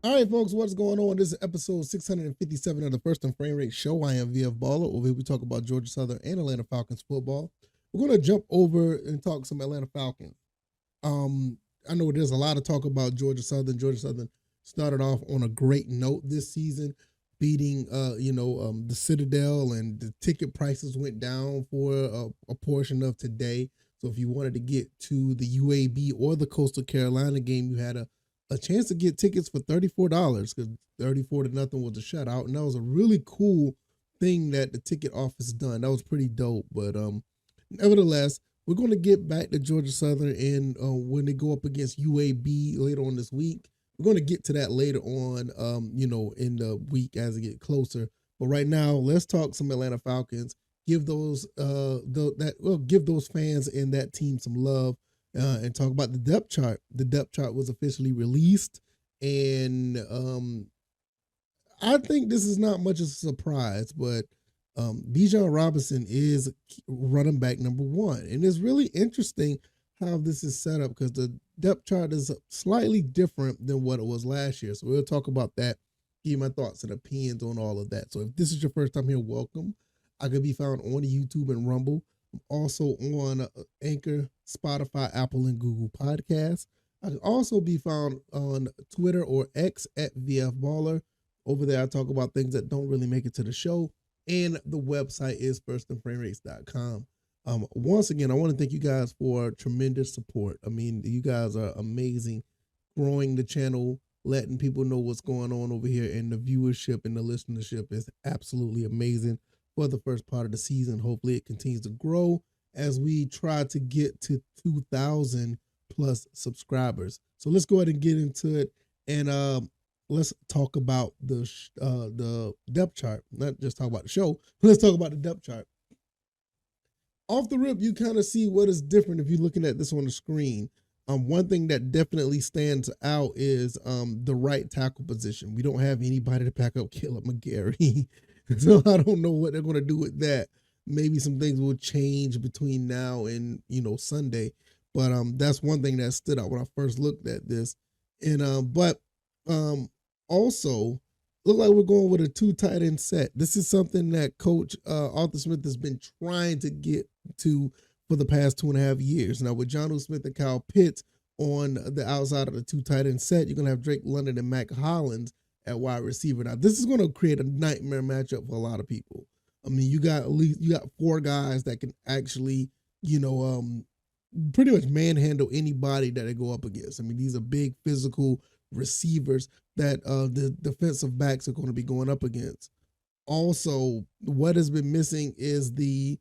All right, folks, what's going on? This is episode 657 of the First and Frame Rate Show. I am VF Baller. Over here, we talk about Georgia Southern and Atlanta Falcons football. We're going to jump over and talk some Atlanta Falcons. I know there's a lot of talk about Georgia Southern. Georgia Southern started off on a great note this season, beating, the Citadel, and the ticket prices went down for a portion of today. So if you wanted to get to the UAB or the Coastal Carolina game, you had a chance to get tickets for $34 because 34-0 was a shutout, and that was a really cool thing that the ticket office done. That was pretty dope. But nevertheless, we're going to get back to Georgia Southern and when they go up against UAB later on this week. We're going to get to that later on, in the week as it get closer. But right now, let's talk some Atlanta Falcons. Give those give those fans and that team some love. And talk about the depth chart. The depth chart was officially released, and I think this is not much of a surprise, but Bijan Robinson is running back number one. And it's really interesting how this is set up because the depth chart is slightly different than what it was last year. So we'll talk about that, give you my thoughts and opinions on all of that. So if this is your first time here, welcome. I could be found on YouTube and Rumble. I'm also on Anchor, Spotify, Apple, and Google Podcasts. I can also be found on Twitter or X at VF Baller. Over there, I talk about things that don't really make it to the show. And the website is firstandframerates.com. Once again, I want to thank you guys for tremendous support. I mean, you guys are amazing, growing the channel, letting people know what's going on over here, and the viewership and the listenership is absolutely amazing for the first part of the season. Hopefully it continues to grow as we try to get to 2,000 plus subscribers. So let's go ahead and get into it, and let's talk about the depth chart. Not just talk about the show, but let's talk about the depth chart. Off the rip, you kind of see what is different if you're looking at this on the screen. One thing that definitely stands out is the right tackle position. We don't have anybody to back up Caleb McGarry. So I don't know what they're going to do with that. Maybe some things will change between now and, Sunday. But that's one thing that stood out when I first looked at this. And but also look like we're going with a 2 tight end set. This is something that Coach Arthur Smith has been trying to get to for the past 2.5 years. Now with Jonnu Smith and Kyle Pitts on the outside of the 2 tight end set, you're going to have Drake London and Mac Hollins at wide receiver. Now, this is going to create a nightmare matchup for a lot of people. I mean, you got 4 guys that can actually, pretty much manhandle anybody that they go up against. I mean, these are big physical receivers that the defensive backs are going to be going up against. Also, what has been missing is the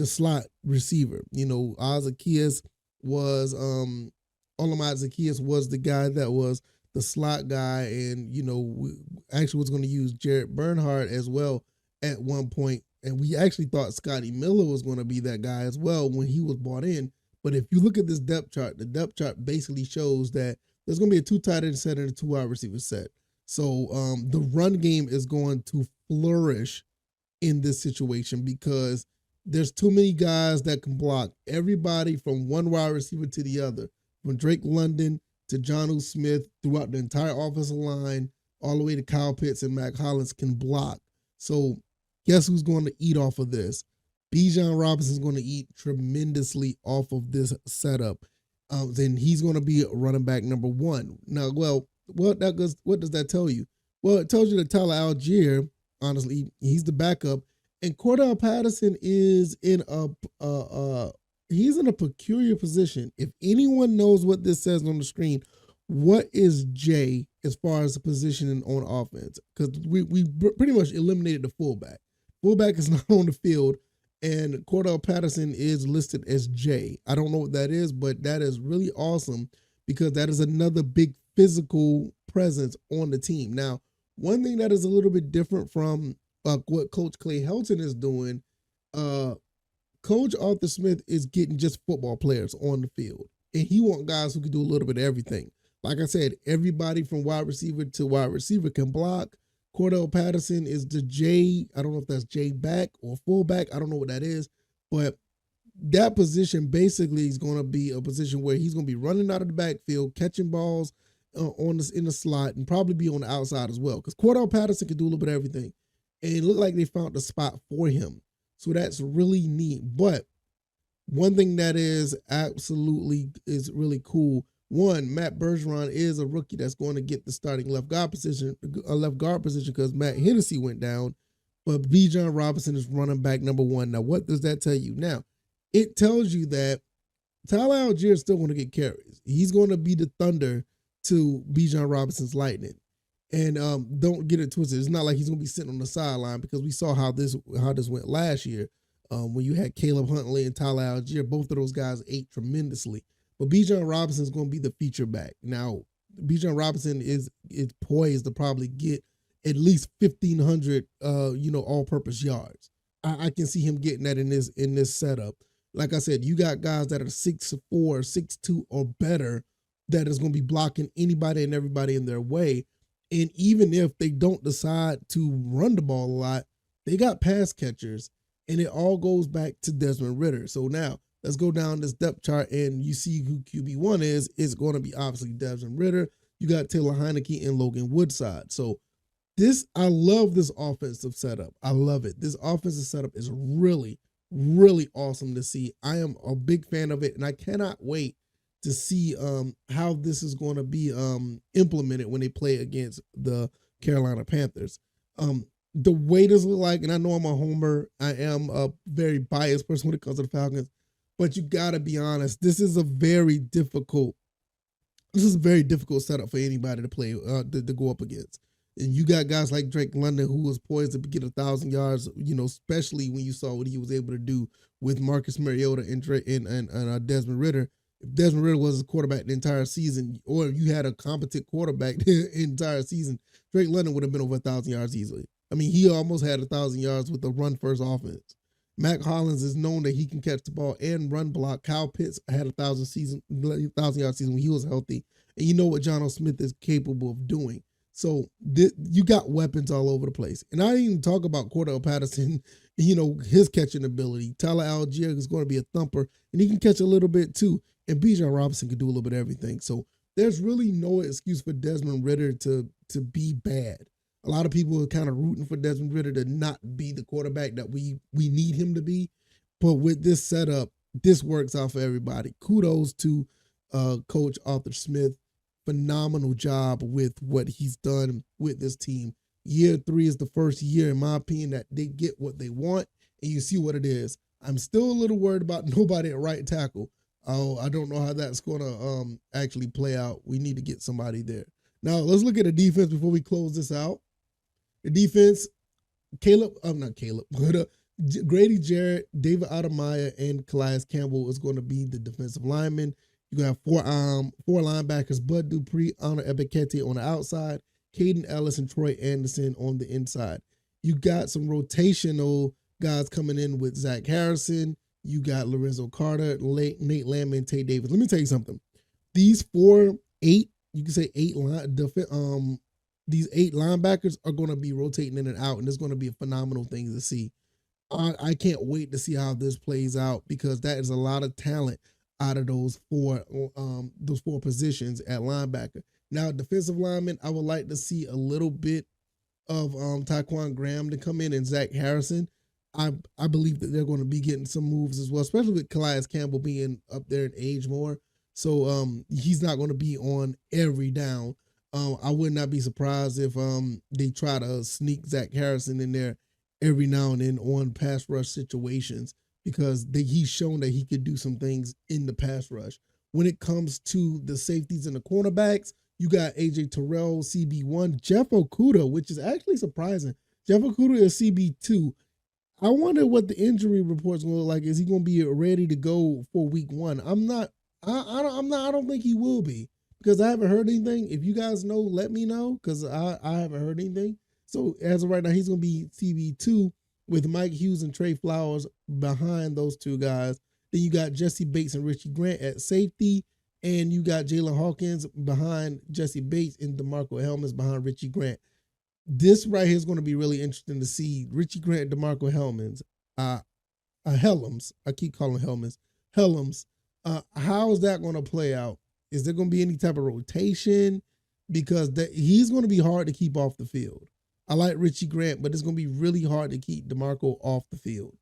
slot receiver. Olamide Zaccheaus was the guy that was the slot guy, and actually was going to use Jared Bernhardt as well at one point, and we actually thought Scotty Miller was going to be that guy as well when he was brought in. But if you look at this depth chart, the depth chart basically shows that there's going to be a 2 tight end set and a 2 wide receiver set. So the run game is going to flourish in this situation because there's too many guys that can block everybody from one wide receiver to the other, from Drake London to Jonnu Smith throughout the entire offensive line, all the way to Kyle Pitts and Mac Hollins can block. So guess who's going to eat off of this? Bijan Robinson is going to eat tremendously off of this setup. Then he's going to be running back number one. Now, what does that tell you? Well, it tells you that Tyler Algier, honestly, he's the backup, and Cordell Patterson is in he's in a peculiar position. If anyone knows what this says on the screen, what is J as far as the positioning on offense? Because we pretty much eliminated the fullback. Fullback is not on the field, and Cordell Patterson is listed as J. I don't know what that is, but that is really awesome because that is another big physical presence on the team. Now, one thing that is a little bit different from what Coach Clay Helton is doing, Coach Arthur Smith is getting just football players on the field, and he wants guys who can do a little bit of everything. Like I said, everybody from wide receiver to wide receiver can block. Cordell Patterson is the J. I don't know if that's J back or fullback. I don't know what that is, but that position basically is going to be a position where he's going to be running out of the backfield, catching balls, on this in the slot and probably be on the outside as well because Cordell Patterson can do a little bit of everything, and it looked like they found the spot for him. So that's really neat. But one thing that is really cool. One, Matt Bergeron is a rookie that's going to get the starting left guard position because Matt Hennessy went down, but Bijan Robinson is running back number 1. Now, what does that tell you? Now, it tells you that Tyler Algier is still going to get carries. He's going to be the thunder to Bijan Robinson's lightning. And don't get it twisted. It's not like he's going to be sitting on the sideline because we saw how this went last year when you had Caleb Huntley and Tyler Algier. Both of those guys ate tremendously. But Bijan Robinson is going to be the feature back. Now, Bijan Robinson is poised to probably get at least 1,500 all-purpose yards. I can see him getting that in this setup. Like I said, you got guys that are 6'4", 6'2", or better that is going to be blocking anybody and everybody in their way. And even if they don't decide to run the ball a lot, they got pass catchers, and it all goes back to Desmond Ridder. So now let's go down this depth chart, and you see who QB1 is. It's going to be obviously Desmond Ridder. You got Taylor Heineke and Logan Woodside. So I love this offensive setup. I love it. This offensive setup is really, really awesome to see. I am a big fan of it, and I cannot wait to see how this is going to be implemented when they play against the Carolina Panthers. The way this look like, and I know I'm a homer, I am a very biased person when it comes to the Falcons, but you got to be honest, this is a very difficult setup for anybody to play, to go up against. And you got guys like Drake London, who was poised to get 1,000 yards, especially when you saw what he was able to do with Marcus Mariota and Desmond Ridder. If Desmond Ridder was a quarterback the entire season, or if you had a competent quarterback the entire season, Drake London would have been over 1,000 yards easily. I mean, he almost had 1,000 yards with the run-first offense. Mac Hollins is known that he can catch the ball and run block. Kyle Pitts had 1,000-yard season when he was healthy. And you know what John O. Smith is capable of doing. So you got weapons all over the place. And I didn't even talk about Cordell Patterson, his catching ability. Tyler Algier is going to be a thumper, and he can catch a little bit too. And Bijan Robinson can do a little bit of everything. So there's really no excuse for Desmond Ridder to be bad. A lot of people are kind of rooting for Desmond Ridder to not be the quarterback that we need him to be. But with this setup, this works out for everybody. Kudos to Coach Arthur Smith. Phenomenal job with what he's done with this team. Year 3 is the first year, in my opinion, that they get what they want, and you see what it is. I'm still a little worried about nobody at right tackle. I don't know how that's going to actually play out. We need to get somebody there. Now, let's look at the defense before we close this out. The defense, Grady Jarrett, David Adamaya, and Calais Campbell is going to be the defensive linemen. You got four linebackers, Bud Dupree, Honor Ebekete on the outside, Caden Ellis and Troy Anderson on the inside. You got some rotational guys coming in with Zach Harrison. You got Lorenzo Carter, Nate Lamb, and Tate Davis. Let me tell you something. These 8 linebackers are going to be rotating in and out, and it's going to be a phenomenal thing to see. I can't wait to see how this plays out because that is a lot of talent out of those four positions at linebacker. Now, defensive lineman, I would like to see a little bit of Taquan Graham to come in and Zach Harrison. I believe that they're going to be getting some moves as well, especially with Calais Campbell being up there in age more. So he's not going to be on every down. I would not be surprised if they try to sneak Zach Harrison in there every now and then on pass rush situations because he's shown that he could do some things in the pass rush. When it comes to the safeties and the cornerbacks, you got AJ Terrell, CB1, Jeff Okuda, which is actually surprising. Jeff Okuda is CB2. I wonder what the injury reports will look like. Is he going to be ready to go for week 1? I don't think he will be because I haven't heard anything. If you guys know, let me know because I haven't heard anything. So as of right now, he's going to be CB2 with Mike Hughes and Trey Flowers behind those two guys. Then you got Jesse Bates and Richie Grant at safety. And you got Jalen Hawkins behind Jesse Bates and DeMarco Hellmans behind Richie Grant. This right here is going to be really interesting to see. Richie Grant and DeMarco Hellmans, Hellams. I keep calling Hellmans. Hellams. How is that going to play out? Is there going to be any type of rotation? because he's going to be hard to keep off the field. I like Richie Grant, but it's going to be really hard to keep DeMarco off the field.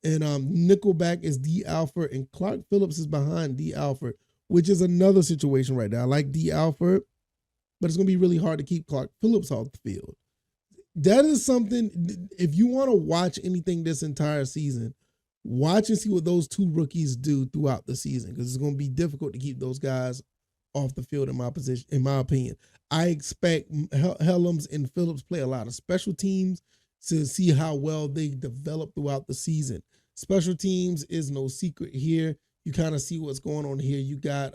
And Nickelback is D. Alford, and Clark Phillips is behind D. Alford, which is another situation right now. I like D. Alford, but it's going to be really hard to keep Clark Phillips off the field. That is something, if you want to watch anything this entire season, watch and see what those two rookies do throughout the season, because it's going to be difficult to keep those guys off the field in my opinion. I expect Helms and Phillips play a lot of special teams to see how well they develop throughout the season. Special teams is no secret here. You kind of see what's going on here. You got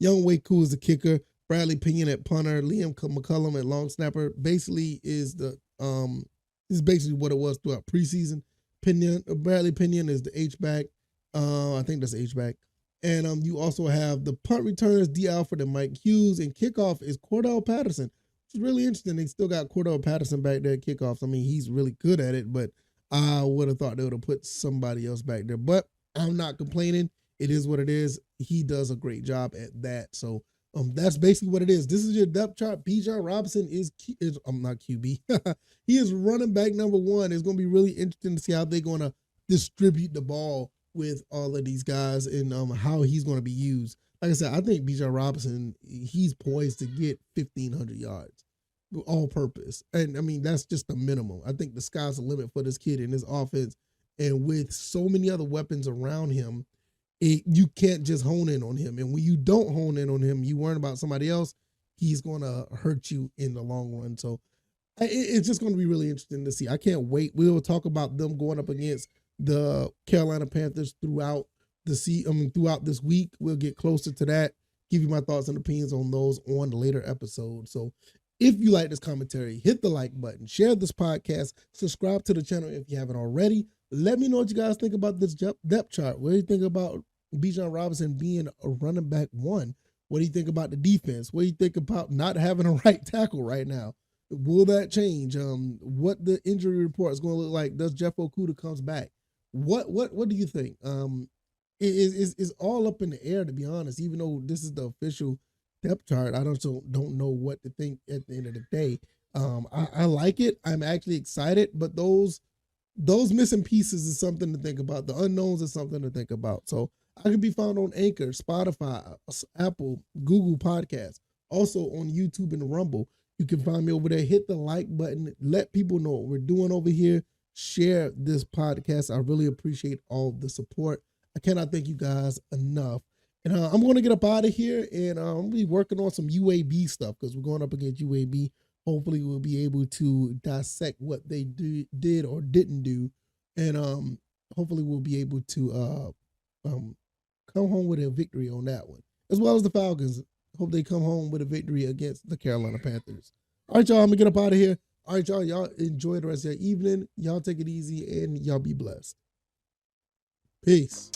Young Waku as the kicker, Bradley Pinion at punter, Liam McCullum at long snapper. Basically is basically what it was throughout preseason. Bradley Pinion is the H-back. I think that's H-back. And you also have the punt returners, D. Alford and Mike Hughes, and kickoff is Cordell Patterson. It's really interesting. They still got Cordell Patterson back there at kickoffs. I mean, he's really good at it, but I would have thought they would have put somebody else back there. But I'm not complaining. It is what it is. He does a great job at that. So that's basically what it is. This is your depth chart. Bijan Robinson is not QB. He is running back number 1. It's going to be really interesting to see how they're going to distribute the ball with all of these guys and how he's going to be used. Like I said, I think Bijan Robinson, he's poised to get 1,500 yards, all purpose. And I mean, that's just the minimum. I think the sky's the limit for this kid in his offense. And with so many other weapons around him, you can't just hone in on him. And when you don't hone in on him, you worry about somebody else, he's going to hurt you in the long run. So it's just going to be really interesting to see. I can't wait. We will talk about them going up against the Carolina Panthers throughout this week. We'll get closer to that, give you my thoughts and opinions on those on the later episodes. So if you like this commentary, hit the like button, share this podcast, subscribe to the channel if you haven't already. Let me know what you guys think about this depth chart. What do you think about Bijan Robinson being a running back 1? What do you think about the defense? What do you think about not having a right tackle right now? Will that change? What the injury report is going to look like? Does Jeff Okudah comes back? What do you think? It's all up in the air, to be honest. Even though this is the official depth chart, I don't know what to think at the end of the day. I like it. I'm actually excited, but those missing pieces is something to think about. The unknowns is something to think about. So I can be found on Anchor, Spotify, Apple, Google Podcasts, also on YouTube and Rumble. You can find me over there. Hit the like button. Let people know what we're doing over here. Share this podcast. I really appreciate all the support. I cannot thank you guys enough. And I'm going to get up out of here, and I'm going to be working on some UAB stuff because we're going up against UAB. Hopefully we'll be able to dissect what they did or didn't do. And hopefully we'll be able to come home with a victory on that one. As well as the Falcons. Hope they come home with a victory against the Carolina Panthers. All right, y'all, I'm going to get up out of here. All right, y'all enjoy the rest of your evening. Y'all take it easy, and y'all be blessed. Peace.